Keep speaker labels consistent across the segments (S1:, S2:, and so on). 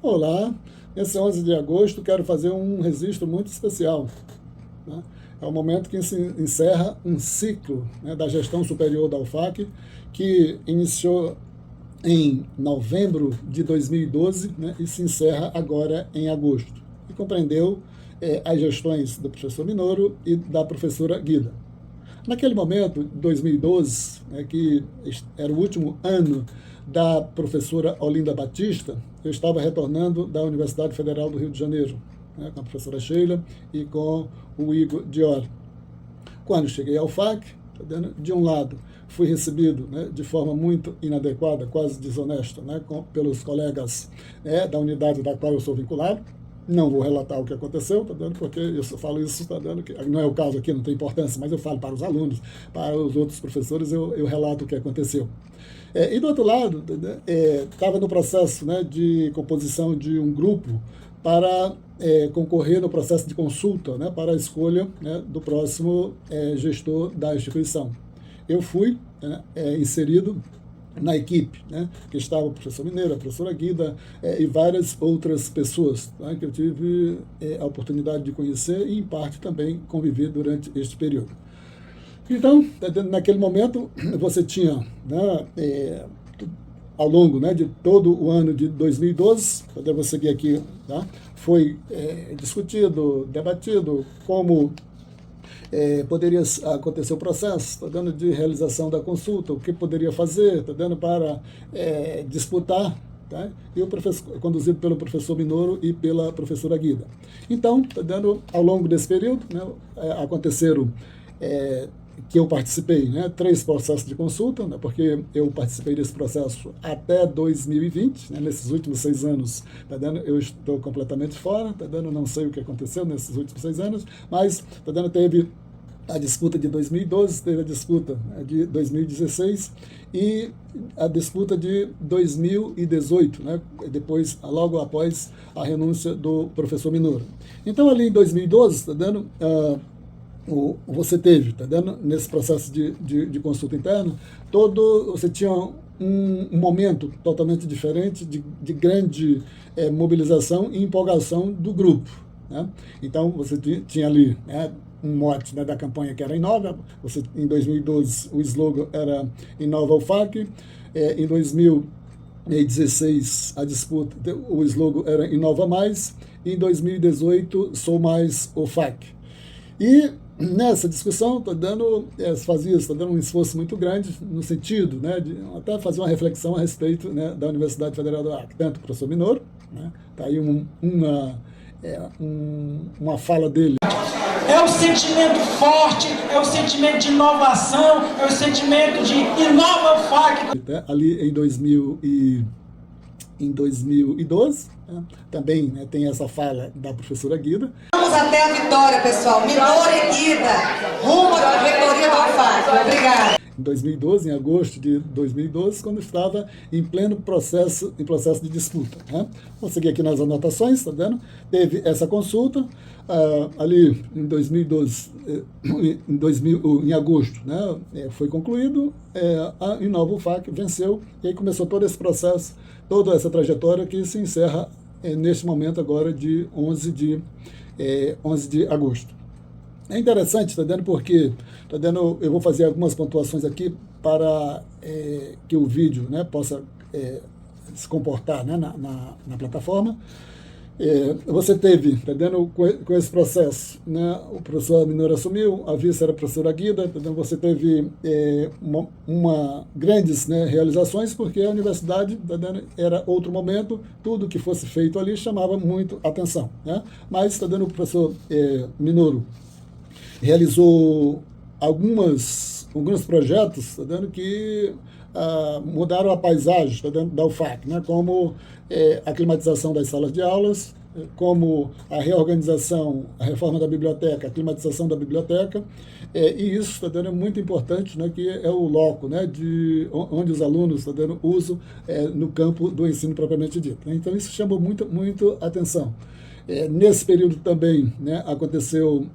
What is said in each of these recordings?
S1: Olá, nesse 11 de agosto quero fazer um registro muito especial, né? É o momento que se encerra um ciclo, né, da gestão superior da UFAC, que iniciou em novembro de 2012, né, e se encerra agora em agosto. E compreendeu as gestões do professor Minoro e da professora Guida. Naquele momento, 2012, né, que era o último ano da professora Olinda Batista, eu estava retornando da Universidade Federal do Rio de Janeiro, né, com a professora Sheila e com o Igor Dior. Quando cheguei ao FAC, de um lado, fui recebido, né, de forma muito inadequada, quase desonesta, né, pelos colegas da unidade da qual eu sou vinculado. Não vou relatar o que aconteceu, porque eu só falo isso, que não é o caso aqui, não tem importância, mas eu falo para os alunos, para os outros professores, eu relato o que aconteceu. E do outro lado, estava no processo, né, de composição de um grupo para concorrer no processo de consulta, né, para a escolha, né, do próximo gestor da instituição. Eu fui inserido na equipe, né, que estava o professor Mineiro, a professora Guida e várias outras pessoas, né, que eu tive a oportunidade de conhecer e, em parte, também conviver durante este período. Então, naquele momento, você tinha, né, ao longo, né, de todo o ano de 2012, eu vou seguir aqui, tá? Foi discutido, debatido como poderia acontecer o processo, de realização da consulta, o que poderia fazer, para disputar, tá? E o professor, conduzido pelo professor Minoro e pela professora Guida. Então, ao longo desse período, né, aconteceram que eu participei, né, 3 processos de consulta, né, porque eu participei desse processo até 2020, né, nesses últimos 6 anos, eu estou completamente fora, não sei o que aconteceu nesses últimos 6 anos, mas teve a disputa de 2012, teve a disputa de 2016 e a disputa de 2018, né, depois, logo após a renúncia do professor Minoro. Então, ali em 2012, você teve, nesse processo de consulta interna, você tinha um momento totalmente diferente de grande mobilização e empolgação do grupo, né? Então, você tinha ali, né, um mote, né, da campanha que era Inova. Em 2012, o slogan era Inova UFAC. Em 2016, a disputa, o slogan era Inova Mais. E em 2018, Sou Mais UFAC. E nessa discussão, fazia um esforço muito grande no sentido, né, de até fazer uma reflexão a respeito, né, da Universidade Federal do Acre, tanto o professor Minoro, né, tá aí uma fala dele.
S2: É um sentimento forte, é um sentimento de inovação, é um sentimento de Inova UFAC.
S1: Ali em 2012, né, também, né, tem essa fala da professora Guida.
S3: Vamos até a vitória, pessoal. Minoro e Guida, rumo à reitoria da UFAC. Obrigada.
S1: Em 2012, em agosto de 2012, quando estava em pleno processo de disputa, né? Vou seguir aqui nas anotações, tá vendo? Teve essa consulta, ali em 2012, em agosto, né? Foi concluído, a Inova UFAC venceu, e aí começou todo esse processo, toda essa trajetória que se encerra neste momento agora de 11 de agosto. É interessante, porque eu vou fazer algumas pontuações aqui para que o vídeo, né, possa se comportar, né, na plataforma. Você teve, com esse processo, né, o professor Minoro assumiu, a vice era a professora Guida, você teve grandes, né, realizações, porque a universidade, era outro momento, tudo que fosse feito ali chamava muito atenção, né? Mas, o professor Minoro realizou alguns projetos, que mudaram a paisagem da UFAC, né, como a climatização das salas de aulas, como a reorganização, a reforma da biblioteca, a climatização da biblioteca, e isso é muito importante, né, que é o loco, né, onde os alunos usam no campo do ensino propriamente dito, né? Então, isso chamou muito atenção. Nesse período também, né, aconteceu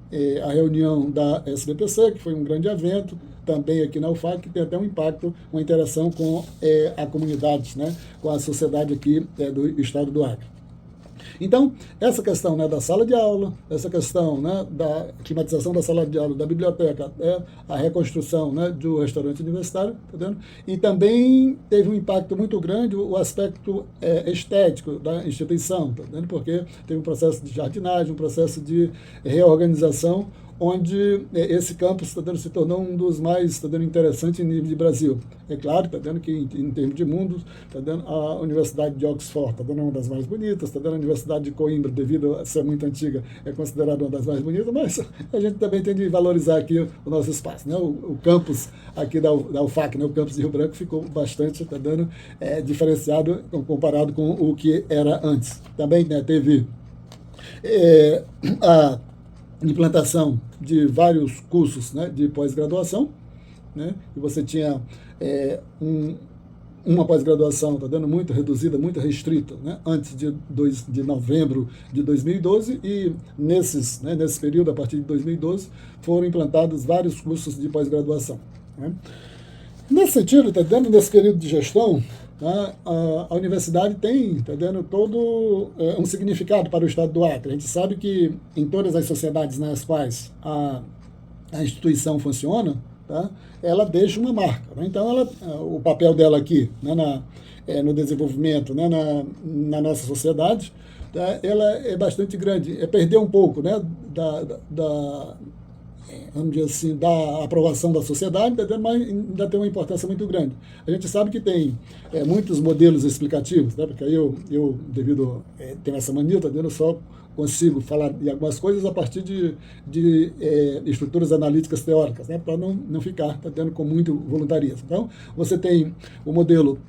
S1: a reunião da SBPC, que foi um grande evento, também aqui na UFAC, que tem até um impacto, uma interação com a comunidade, né, com a sociedade aqui do estado do Acre. Então, essa questão, né, da sala de aula, essa questão, né, da climatização da sala de aula, da biblioteca, a reconstrução, né, do restaurante universitário, tá vendo? E também teve um impacto muito grande o aspecto estético da instituição, tá vendo? Porque teve um processo de jardinagem, um processo de reorganização, onde esse campus se tornou um dos mais interessantes em nível de Brasil. É claro, que em termos de mundo, a Universidade de Oxford é uma das mais bonitas, a Universidade de Coimbra, devido a ser muito antiga, é considerada uma das mais bonitas, mas a gente também tem de valorizar aqui o nosso espaço. Né? O campus aqui da UFAC, né? O campus de Rio Branco, ficou bastante diferenciado comparado com o que era antes. Também, né, teve a implantação de vários cursos, né, de pós-graduação, né, e você tinha uma pós-graduação muito reduzida, muito restrita, né, antes de novembro de 2012, e nesse período, a partir de 2012, foram implantados vários cursos de pós-graduação. Né. Nesse sentido, nesse período de gestão, a universidade tem, todo um significado para o Estado do Acre. A gente sabe que em todas as sociedades nas quais a instituição funciona, ela deixa uma marca. Né? Então, o papel dela aqui, né, no desenvolvimento, né, na nossa sociedade, ela é bastante grande. É perder um pouco, né, vamos dizer assim, da aprovação da sociedade, mas ainda tem uma importância muito grande. A gente sabe que tem muitos modelos explicativos, né, porque aí eu devido ter essa mania, eu só consigo falar de algumas coisas a partir de estruturas analíticas teóricas, né, para não ficar com muito voluntarismo. Então, você tem o modelo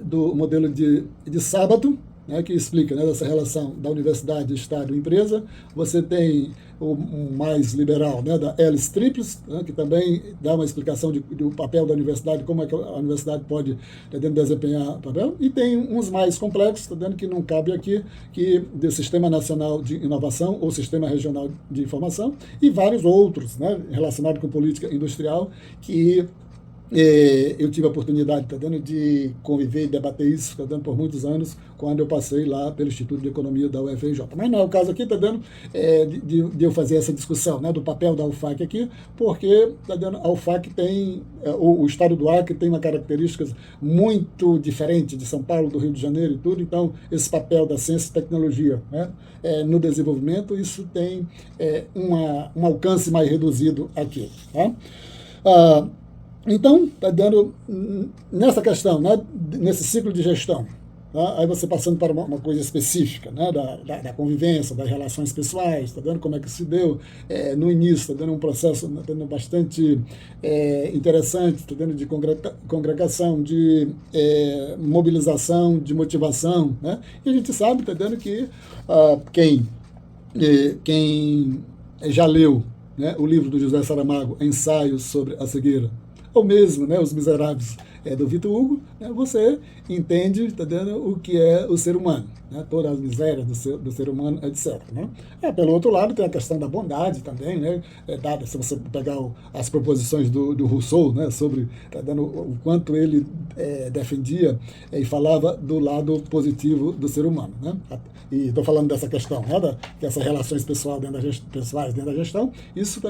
S1: do modelo de sábado, né, que explica, né, essa relação da universidade, Estado e empresa. Você tem o mais liberal, né, da Alice Triples, né, que também dá uma explicação do papel da universidade, como é que a universidade pode desempenhar o papel. E tem uns mais complexos, que não cabe aqui, que do Sistema Nacional de Inovação ou Sistema Regional de Informação, e vários outros, né, relacionados com política industrial, que eu tive a oportunidade de conviver e debater isso por muitos anos, quando eu passei lá pelo Instituto de Economia da UFRJ. Mas não é o caso aqui, de eu fazer essa discussão, né, do papel da UFAC aqui, porque a UFAC tem, o Estado do Acre tem uma característica muito diferente de São Paulo, do Rio de Janeiro e tudo. Então, esse papel da ciência e tecnologia, né, no desenvolvimento, isso tem um alcance mais reduzido aqui. Tá? Então, nessa questão, né, nesse ciclo de gestão, tá? Aí você passando para uma coisa específica, né, da convivência, das relações pessoais, como é que se deu no início, um processo bastante interessante, de congregação, de mobilização, de motivação, né? E a gente sabe, que quem já leu, né, o livro do José Saramago, Ensaios sobre a Cegueira, ou mesmo, né, Os Miseráveis, do Victor Hugo, né, você entende, o que é o ser humano, né, todas as misérias do ser humano, etc. Né? Pelo outro lado, tem a questão da bondade também, né, dada, se você pegar as proposições do Rousseau, né, sobre o quanto ele defendia e falava do lado positivo do ser humano. Né? E estou falando dessa questão, né, dessas relações pessoais dentro da gestão. Isso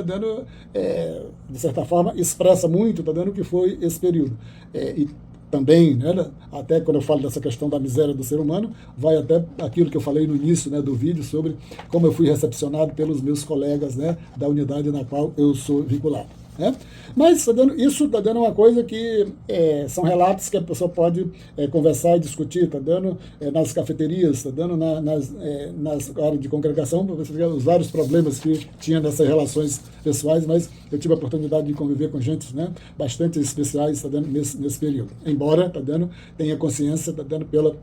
S1: de certa forma, expressa muito o que foi esse período. E também, né, até quando eu falo dessa questão da miséria do ser humano, vai até aquilo que eu falei no início, né, do vídeo, sobre como eu fui recepcionado pelos meus colegas, né, da unidade na qual eu sou vinculado. Né? Mas isso está dando uma coisa que são relatos que a pessoa pode conversar e discutir, nas cafeterias, nas horas de congregação, para você ver os vários problemas que tinha nessas relações pessoais, mas eu tive a oportunidade de conviver com gente, né, bastante especiais nesse período. Embora tenha consciência pela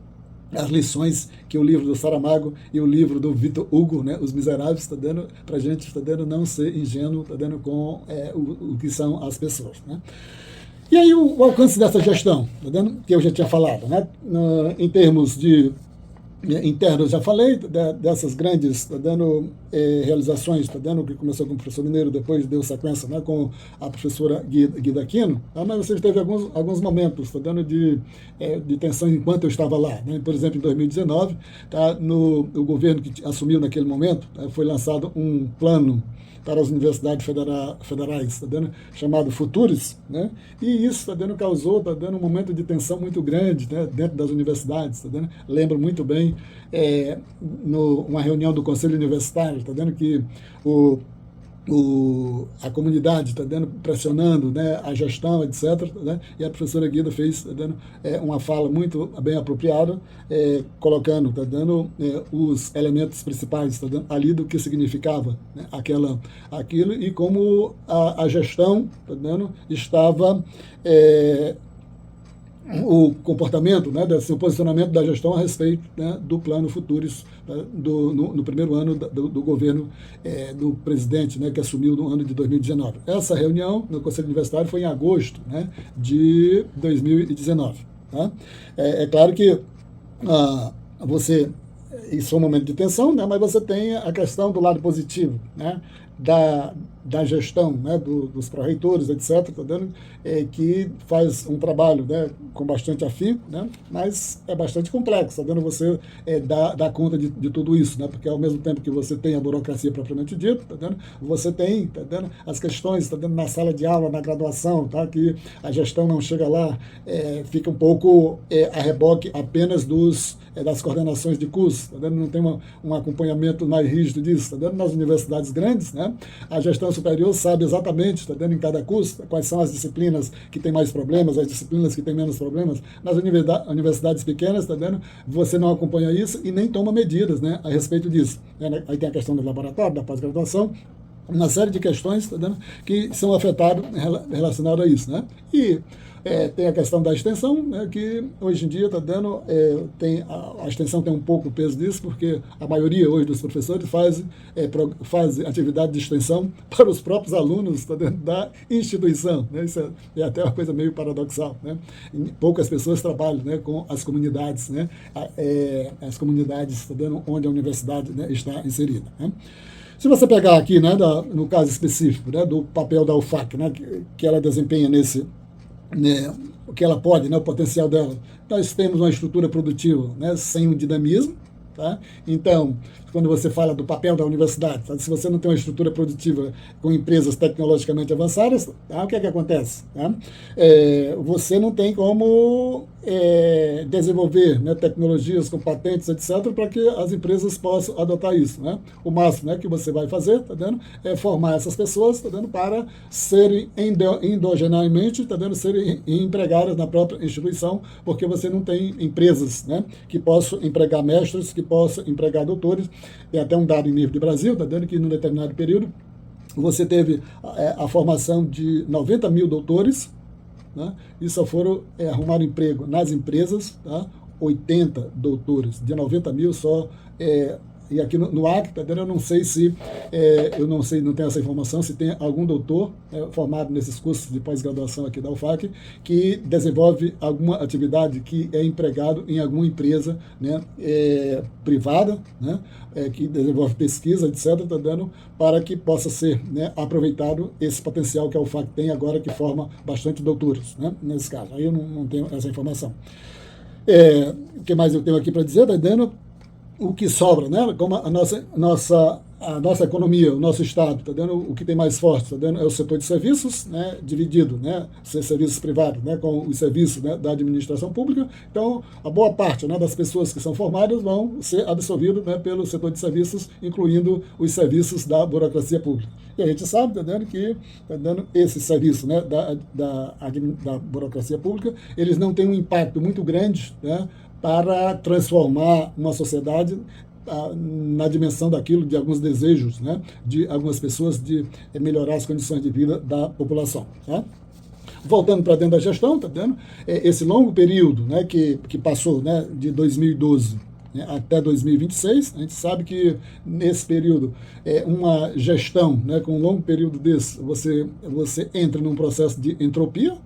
S1: as lições que o livro do Saramago e o livro do Victor Hugo, né, Os Miseráveis, está dando para a gente, não ser ingênuo, com o que são as pessoas. Né? E aí o alcance dessa gestão, que eu já tinha falado, né, em termos de interno, eu já falei dessas grandes realizações, que começou com o professor Mineiro, depois deu sequência, né, com a professora Guida Aquino, mas você teve alguns momentos de tensão enquanto eu estava lá. Né? Por exemplo, em 2019, o governo que assumiu naquele momento, foi lançado um plano para as universidades federais, chamado Futuros, né? E isso causou um momento de tensão muito grande, né, dentro das universidades. Lembro muito bem uma reunião do Conselho Universitário, que a comunidade pressionando, né, a gestão, etc. Né, e a professora Guida fez uma fala muito bem apropriada, colocando os elementos principais ali do que significava, né, aquilo e como a gestão estava o comportamento, né, o posicionamento da gestão a respeito, né, do plano Futuros, né, no primeiro ano do governo do presidente, né, que assumiu no ano de 2019. Essa reunião no Conselho Universitário foi em agosto, né, de 2019. Tá? É claro que isso é um momento de tensão, né, mas você tem a questão do lado positivo, né, da gestão, né, dos pró-reitores, etc., que faz um trabalho, né, com bastante afinco, né, mas é bastante complexo, você dar conta de tudo isso, né, porque ao mesmo tempo que você tem a burocracia propriamente dita, você tem as questões na sala de aula, na graduação, que a gestão não chega lá, fica um pouco a reboque apenas das coordenações de curso, não tem um acompanhamento mais rígido disso. Nas universidades grandes, né, a gestão superior sabe exatamente, em cada curso, quais são as disciplinas que têm mais problemas, as disciplinas que têm menos problemas. Nas universidades pequenas, você não acompanha isso e nem toma medidas, né, a respeito disso. Aí tem a questão do laboratório, da pós-graduação, uma série de questões que são afetadas relacionadas a isso. Né? E tem a questão da extensão, né, que hoje em dia a extensão tem um pouco o peso disso, porque a maioria hoje dos professores faz atividade de extensão para os próprios alunos da instituição. Né? Isso é até uma coisa meio paradoxal. Né? Poucas pessoas trabalham, né, com as comunidades, né, as comunidades onde a universidade, né, está inserida. Né? Se você pegar aqui, né, no caso específico, né, do papel da UFAC, né, que ela desempenha né, o que ela pode, né, o potencial dela, nós temos uma estrutura produtiva, né, sem um dinamismo. Tá? Então, quando você fala do papel da universidade, tá? Se você não tem uma estrutura produtiva com empresas tecnologicamente avançadas, tá? O que é que acontece? Tá? Você não tem como desenvolver, né, tecnologias com patentes, etc., para que as empresas possam adotar isso. Né? O máximo, né, que você vai fazer, é formar essas pessoas, para serem endogeneamente, serem empregadas na própria instituição, porque você não tem empresas, né, que possam empregar mestres, que possam empregar doutores. Tem até um dado em nível de Brasil, que num determinado período você teve a formação de 90 mil doutores, né, e só foram arrumar emprego nas empresas, tá, 80 doutores, de 90 mil só. E aqui no Acre, eu não sei se, não tenho essa informação, se tem algum doutor formado nesses cursos de pós-graduação aqui da UFAC que desenvolve alguma atividade, que é empregado em alguma empresa, né, privada, né, que desenvolve pesquisa, etc., para que possa ser, né, aproveitado esse potencial que a UFAC tem agora, que forma bastante doutores, né, nesse caso. Aí eu não tenho essa informação. O que mais eu tenho aqui para dizer, o que sobra, né? Como a nossa economia, o nosso Estado, o que tem mais forte, é o setor de serviços, né, dividido, né, serviços privados, né, com os serviços, né, da administração pública. Então, a boa parte, né, das pessoas que são formadas vão ser absorvidas, né, pelo setor de serviços, incluindo os serviços da burocracia pública. E a gente sabe, que esse serviço, né, da burocracia pública, eles não têm um impacto muito grande, né, para transformar uma sociedade na dimensão daquilo, de alguns desejos, né, de algumas pessoas, de melhorar as condições de vida da população. Tá? Voltando para dentro da gestão, esse longo período, né, que passou, né, de 2012 até 2026, a gente sabe que nesse período, uma gestão, né, com um longo período desse, você entra num processo de entropia,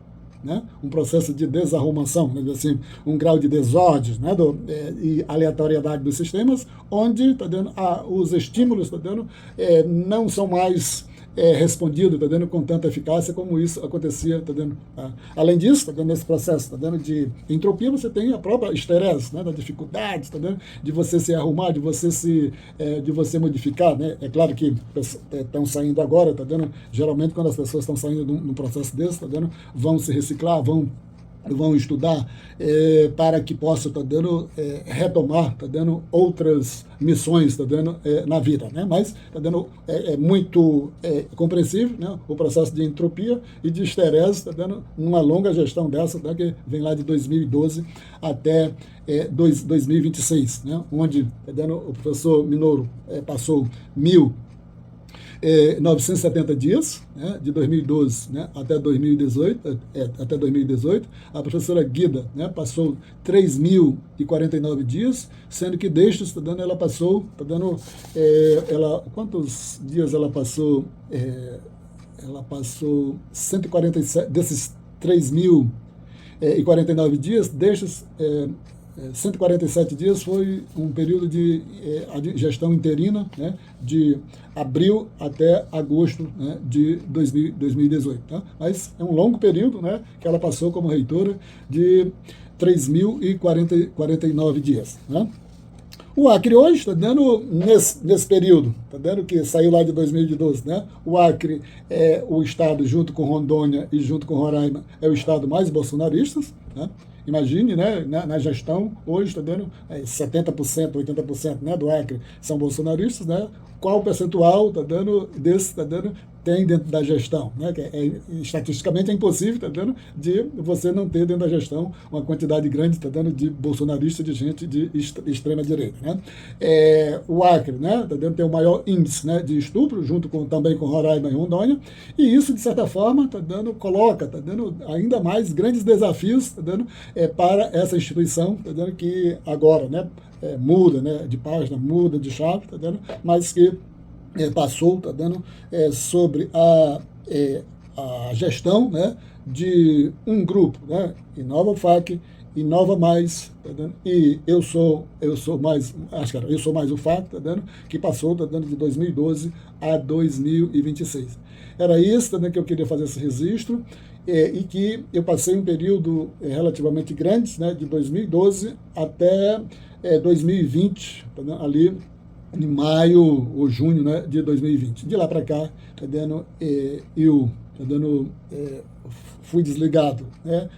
S1: né, um processo de desarrumação, né, assim, um grau de desordem, né, e aleatoriedade dos sistemas, onde os estímulos não são mais respondido, com tanta eficácia como isso acontecia, Além disso, nesse processo, de entropia, você tem a própria esterese, né, da dificuldade, de você se arrumar, de você modificar, né? É claro que estão saindo agora, geralmente quando as pessoas estão saindo de um processo desse, vão se reciclar, vão estudar para que possam retomar outras missões na vida, né? Mas é muito compreensível, né, o processo de entropia e de esterese numa longa gestão dessa, que vem lá de 2012 até 2026, né, onde o professor Minoru passou 970 dias, né, de 2012, né, até 2018, a professora Guida, né, passou 3.049 dias, sendo que destes, ela passou, quantos dias ela passou? Ela passou 147, desses 3.049 dias, destes 147 dias foi um período de gestão interina, né, de abril até agosto, né, de 2018. Tá? Mas é um longo período, né, que ela passou como reitora, de 3.049 dias. Né? O Acre hoje está nesse período, que saiu lá de 2012, né? O Acre é o estado, junto com Rondônia e junto com Roraima, é o estado mais bolsonarista, né? Imagine, né, na gestão, hoje está 70%, 80%, né, do Acre são bolsonaristas, né? Qual o percentual desse tem dentro da gestão, né? Que estatisticamente é impossível, de você não ter dentro da gestão uma quantidade grande, de bolsonaristas, de gente de extrema direita, né? O Acre, né, tem o maior índice, né, de estupro, junto também com Roraima e Rondônia, e isso, de certa forma, coloca, ainda mais grandes desafios, para essa instituição, que agora, né, muda, né, de página, muda de chave, mas que passou, sobre a gestão, né, de um grupo, né, Inova FAC, Inova Mais, e eu sou mais o FAC, que passou, de 2012 a 2026. Era isso, que eu queria fazer esse registro, e que eu passei um período relativamente grande, né, de 2012 até 2020, ali em maio ou junho, né, de 2020. De lá para cá, eu fui desligado, né,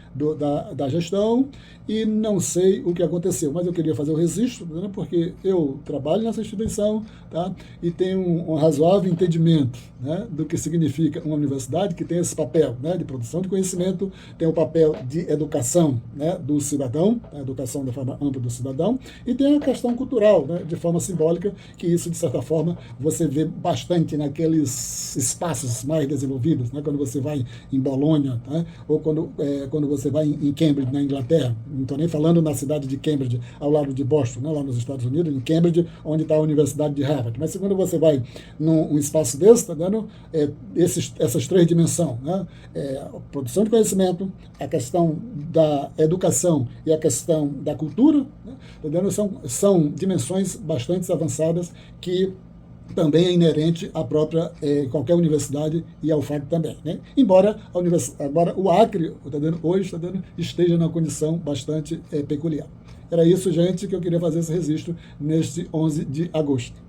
S1: da gestão, e não sei o que aconteceu, mas eu queria fazer o registro, né, porque eu trabalho nessa instituição, tá, e tenho um razoável entendimento, né, do que significa uma universidade que tem esse papel, né, de produção de conhecimento, tem o papel de educação, né, do cidadão, a educação da forma ampla do cidadão, e tem a questão cultural, né, de forma simbólica, que isso, de certa forma, você vê bastante naqueles espaços mais desenvolvidos, né, quando você vai em Bolonha, tá, ou quando você vai em Cambridge, na Inglaterra. Não estou nem falando na cidade de Cambridge, ao lado de Boston, né, lá nos Estados Unidos, em Cambridge, onde está a Universidade de Harvard. Mas quando você vai num espaço desse, essas três dimensões, né, a produção de conhecimento, a questão da educação e a questão da cultura, né, são dimensões bastante avançadas que também é inerente à própria qualquer universidade e ao FAC também, né? Embora o Acre, hoje esteja numa condição bastante peculiar. Era isso, gente, que eu queria fazer esse registro neste 11 de agosto.